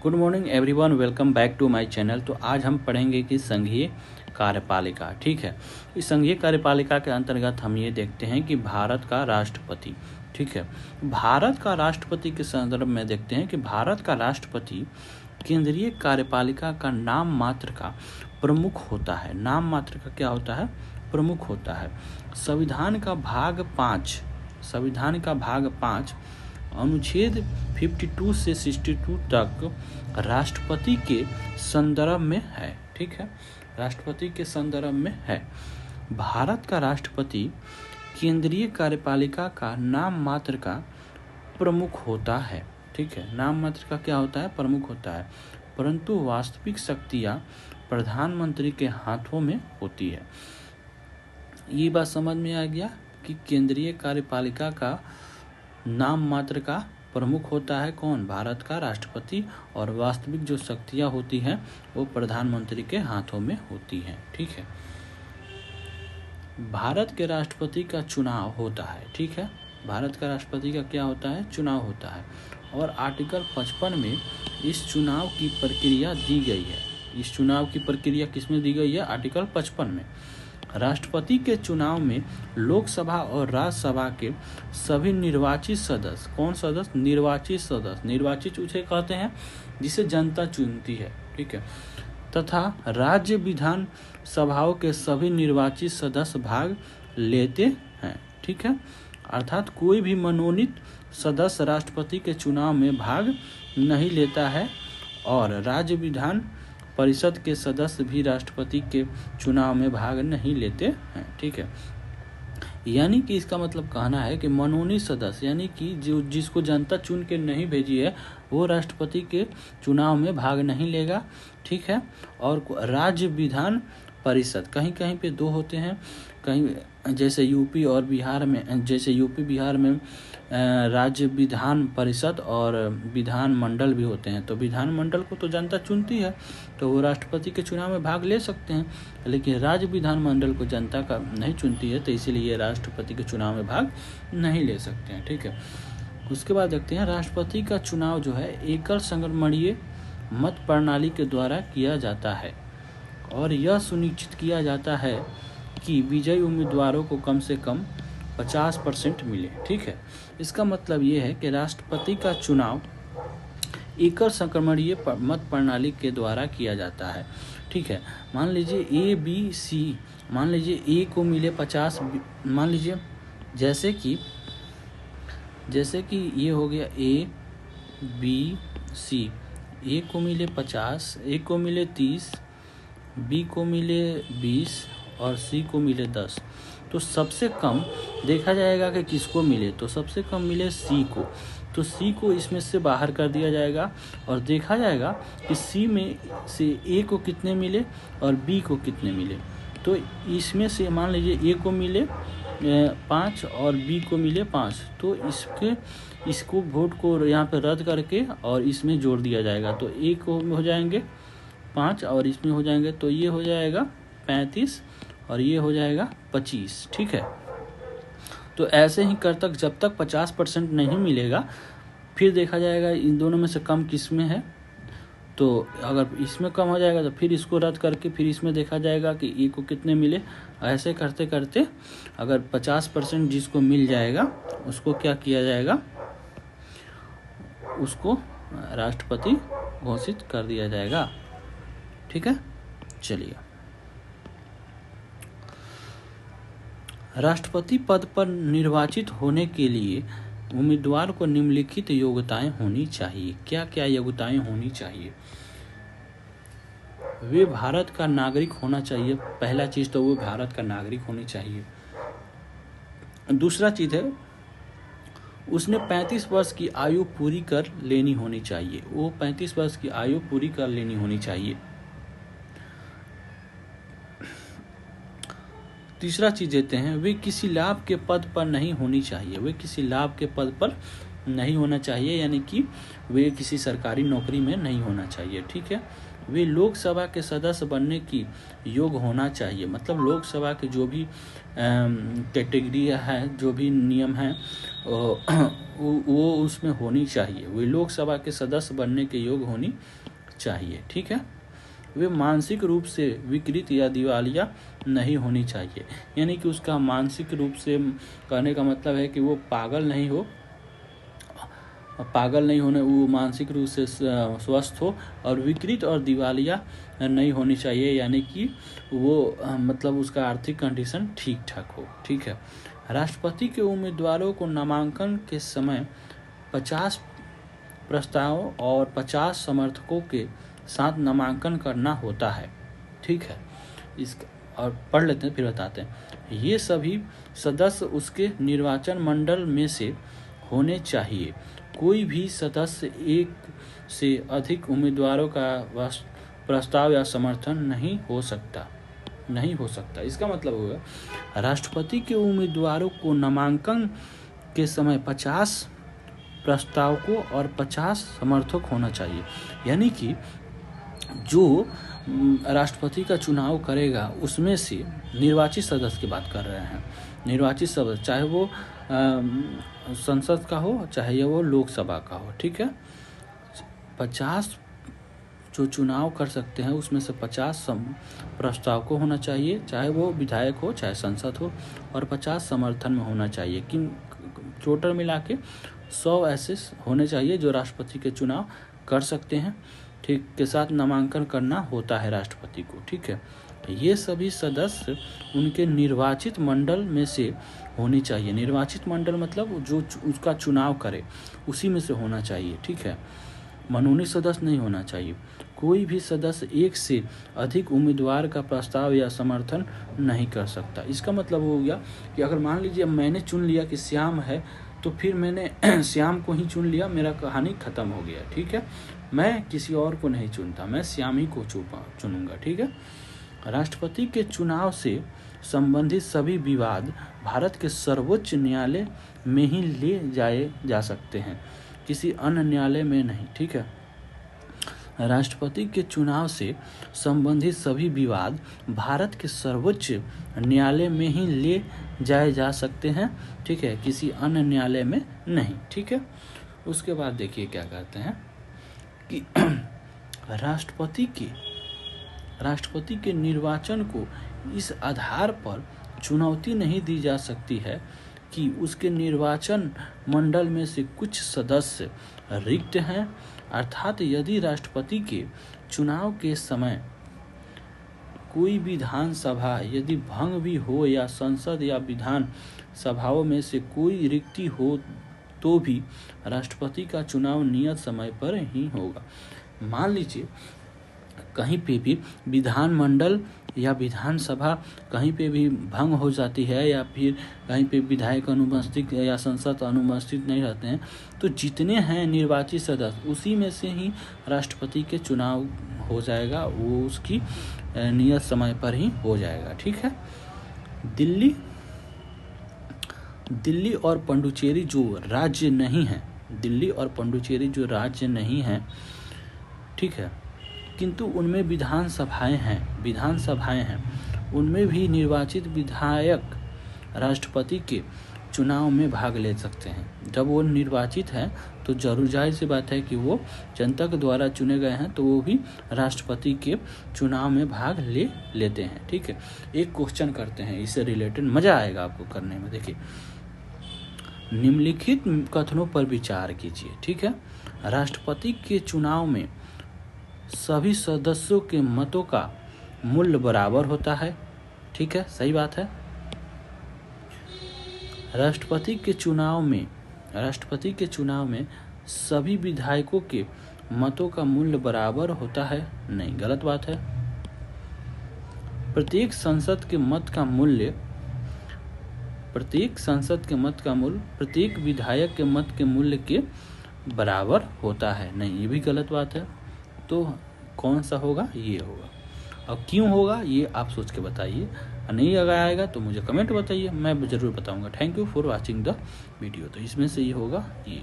Good morning everyone, welcome back to my channel. तो आज हम पढ़ेंगे कि संघीय कार्यपालिका। ठीक है, इस संघीय कार्यपालिका के अंतर्गत हम ये देखते हैं कि भारत का राष्ट्रपति, ठीक है, भारत का राष्ट्रपति के संदर्भ में देखते हैं कि भारत का राष्ट्रपति केंद्रीय कार्यपालिका का नाम मात्र का प्रमुख होता है। नाम मात्र का क्या होता है? प्रमुख होता है। संविधान का भाग 5 अनुच्छेद 52 से 62 तक राष्ट्रपति के संदर्भ में है। ठीक है, राष्ट्रपति के संदर्भ में है। भारत का राष्ट्रपति केंद्रीय कार्यपालिका का नाम मात्र का प्रमुख होता है। ठीक है, नाम मात्र का क्या होता है? प्रमुख होता है, परंतु वास्तविक शक्तियां प्रधानमंत्री के हाथों में होती है। ये बात समझ में आ गया कि केंद्रीय कार्यपालिका का नाम मात्र का प्रमुख होता है कौन? भारत का राष्ट्रपति, और वास्तविक जो शक्तियां होती हैं वो प्रधानमंत्री के हाथों में होती हैं। ठीक है, भारत के राष्ट्रपति का चुनाव होता है। ठीक है, भारत का राष्ट्रपति का क्या होता है? चुनाव होता है, और आर्टिकल 55 में इस चुनाव की प्रक्रिया दी गई है। इस चुनाव की प्रक्रिया किसमें दी गई है? आर्टिकल 55 में। राष्ट्रपति के चुनाव में लोकसभा और राज्यसभा के सभी निर्वाचित सदस्य, कौन सदस्य? निर्वाचित सदस्य, निर्वाचित उसे कहते हैं जिसे जनता चुनती है। ठीक है, तथा राज्य विधान सभाओं के सभी निर्वाचित सदस्य भाग लेते हैं। ठीक है, अर्थात कोई भी मनोनीत सदस्य राष्ट्रपति के चुनाव में भाग नहीं लेता है, और राज्य विधान परिषद के सदस्य भी राष्ट्रपति के चुनाव में भाग नहीं लेते हैं। ठीक है, यानी कि इसका मतलब कहना है कि मनोनीत सदस्य, यानी कि जो जिसको जनता चुन के नहीं भेजी है, वो राष्ट्रपति के चुनाव में भाग नहीं लेगा। ठीक है, और राज्य विधान परिषद, कहीं कहीं पे 2 होते हैं, कहीं जैसे यूपी और बिहार में, जैसे यूपी बिहार में राज्य विधान परिषद और विधान मंडल भी होते हैं। तो विधान मंडल को तो जनता चुनती है, तो वो राष्ट्रपति के चुनाव में भाग ले सकते हैं, लेकिन राज्य विधान मंडल को जनता का नहीं चुनती है, तो इसीलिए राष्ट्रपति के चुनाव में भाग नहीं ले सकते हैं। ठीक है, उसके बाद देखते हैं राष्ट्रपति का चुनाव जो है एकल संगमरमरीय मत प्रणाली के द्वारा किया जाता है, और यह सुनिश्चित किया जाता है कि विजयी उम्मीदवारों को कम से कम 50% मिले। ठीक है, इसका मतलब ये है कि राष्ट्रपति का चुनाव एकल संगमरमरीय मत प्रणाली के द्वारा किया जाता है। ठीक है, मान लीजिए ए बी सी, मान लीजिए ए को मिले 50, मान लीजिए जैसे कि ये हो गया ए बी सी, ए को मिले 50, ए को मिले 30, बी को मिले 20 और सी को मिले 10। तो सबसे कम देखा जाएगा कि किसको मिले, तो सबसे कम मिले सी को, तो सी को इसमें से बाहर कर दिया जाएगा, और देखा जाएगा कि सी में से ए को कितने मिले और बी को कितने मिले। तो इसमें से मान लीजिए ए को मिले 5 और बी को मिले 5, तो इसको वोट को यहाँ पे रद्द करके और इसमें जोड़ दिया जाएगा। तो ए को हो जाएंगे 5 और इसमें हो जाएंगे, तो ये हो जाएगा 35 और ये हो जाएगा 25। ठीक है, तो ऐसे ही कर तक जब तक 50% नहीं मिलेगा, फिर देखा जाएगा इन दोनों में से कम किस में है। तो अगर इसमें कम हो जाएगा तो फिर इसको रद्द करके फिर इसमें देखा जाएगा कि ए को कितने मिले। ऐसे करते करते अगर 50% जिसको मिल जाएगा उसको क्या किया जाएगा? उसको राष्ट्रपति घोषित कर दिया जाएगा। ठीक है, चलिए, राष्ट्रपति पद पर निर्वाचित होने के लिए उम्मीदवार को निम्नलिखित योग्यताएं होनी चाहिए। क्या क्या योग्यताएं होनी चाहिए? वे भारत का नागरिक होना चाहिए। पहला चीज तो वो भारत का नागरिक होनी चाहिए। दूसरा चीज है उसने 35 वर्ष की आयु पूरी कर लेनी होनी चाहिए। वो 35 वर्ष की आयु पूरी कर लेनी होनी चाहिए। तीसरा चीज देते हैं, वे किसी लाभ के पद पर नहीं होनी चाहिए। वे किसी लाभ के पद पर नहीं होना चाहिए, यानी कि वे किसी सरकारी नौकरी में नहीं होना चाहिए। ठीक है, वे लोकसभा के सदस्य बनने की योग्य होना चाहिए। मतलब लोकसभा के जो भी कैटेगरी है, जो भी नियम है, वो उसमें होनी चाहिए, वे लोकसभा के सदस्य बनने के योग्य होनी चाहिए। ठीक है, वे मानसिक रूप से विकृत या दिवालिया नहीं होनी चाहिए, यानी कि उसका मानसिक रूप से कहने का मतलब है कि वो पागल नहीं होने, वो मानसिक रूप से स्वस्थ हो, और विकृत और दिवालिया नहीं होनी चाहिए, यानी कि वो मतलब उसका आर्थिक कंडीशन ठीक ठाक हो। ठीक है, राष्ट्रपति के उम्मीदवारों को नामांकन के समय 50 प्रस्तावों और 50 समर्थकों के साथ नामांकन करना होता है। ठीक है, इसका और पढ़ लेते हैं फिर बताते हैं। ये सभी सदस्य उसके निर्वाचन मंडल में से होने चाहिए। कोई भी सदस्य एक से अधिक उम्मीदवारों का प्रस्ताव या समर्थन नहीं हो सकता। इसका मतलब होगा राष्ट्रपति के उम्मीदवारों को नामांकन के समय 50 प्रस्तावकों और 50 समर्थक होना चाहिए, यानी कि जो राष्ट्रपति का चुनाव करेगा उसमें से निर्वाचित सदस्य की बात कर रहे हैं, निर्वाचित सदस्य चाहे वो संसद का हो चाहे वो लोकसभा का हो। ठीक है, 50 जो चुनाव कर सकते हैं उसमें से 50 प्रस्ताव को होना चाहिए, चाहे वो विधायक हो चाहे संसद हो, और 50 समर्थन में होना चाहिए। कि टोटल मिला के 100 ऐसे होने चाहिए जो राष्ट्रपति के चुनाव कर सकते हैं। ठीक के साथ नामांकन करना होता है राष्ट्रपति को। ठीक है, ये सभी सदस्य उनके निर्वाचित मंडल में से होनी चाहिए। निर्वाचित मंडल मतलब जो उसका चुनाव करे उसी में से होना चाहिए। ठीक है, मनोनीत सदस्य नहीं होना चाहिए। कोई भी सदस्य एक से अधिक उम्मीदवार का प्रस्ताव या समर्थन नहीं कर सकता। इसका मतलब हो गया कि अगर मान लीजिए मैंने चुन लिया कि श्याम है, तो फिर मैंने श्याम को ही चुन लिया, मेरा कहानी खत्म हो गया। ठीक है, मैं किसी और को नहीं चुनता, मैं श्याम ही को चुनूंगा। ठीक है, राष्ट्रपति के चुनाव से संबंधित सभी विवाद भारत के सर्वोच्च न्यायालय में ही ले जाए जा सकते हैं, किसी अन्य न्यायालय में नहीं। ठीक है, राष्ट्रपति के चुनाव से संबंधित सभी विवाद भारत के सर्वोच्च न्यायालय में ही ले जाए जा सकते हैं। ठीक है, किसी अन्य न्यायालय में नहीं। ठीक है, उसके बाद देखिए क्या कहते हैं कि राष्ट्रपति के निर्वाचन को इस आधार पर चुनौती नहीं दी जा सकती है कि उसके निर्वाचन मंडल में से कुछ सदस्य रिक्त हैं, अर्थात यदि राष्ट्रपति के चुनाव के समय कोई विधानसभा यदि भंग भी हो या संसद या विधान सभाओं में से कोई रिक्ति हो तो भी राष्ट्रपति का चुनाव नियत समय पर ही होगा। मान लीजिए कहीं पे भी विधानमंडल या विधानसभा कहीं पे भी भंग हो जाती है, या फिर कहीं पे विधायक अनुपस्थित या संसद अनुपस्थित नहीं रहते हैं, तो जितने हैं निर्वाचित सदस्य उसी में से ही राष्ट्रपति के चुनाव हो जाएगा, वो उसकी नियत समय पर ही हो जाएगा। ठीक है, दिल्ली और पुडुचेरी जो राज्य नहीं है, ठीक है, किंतु उनमें विधानसभाएं हैं, उनमें भी निर्वाचित विधायक राष्ट्रपति के चुनाव में भाग ले सकते हैं। जब वो निर्वाचित हैं तो जरूर जाहिर सी बात है कि वो जनता के द्वारा चुने गए हैं, तो वो भी राष्ट्रपति के चुनाव में भाग ले लेते हैं। ठीक है, एक क्वेश्चन करते हैं इससे रिलेटेड, मजा आएगा आपको करने में। देखिए, निम्नलिखित कथनों पर विचार कीजिए। ठीक है, राष्ट्रपति के चुनाव में सभी सदस्यों के मतों का मूल्य बराबर होता है। ठीक है, सही बात है। राष्ट्रपति के चुनाव में सभी विधायकों के मतों का मूल्य बराबर होता है, नहीं, गलत बात है। प्रत्येक संसद के मत का मूल्य प्रत्येक विधायक के मत के मूल्य के बराबर होता है, नहीं, ये भी गलत बात है। तो कौन सा होगा? ये होगा। और क्यों होगा ये आप सोच के बताइए, नहीं अगर आएगा तो मुझे कमेंट बताइए, मैं ज़रूर बताऊंगा। Thank you for watching the video. तो इसमें से ये होगा ये।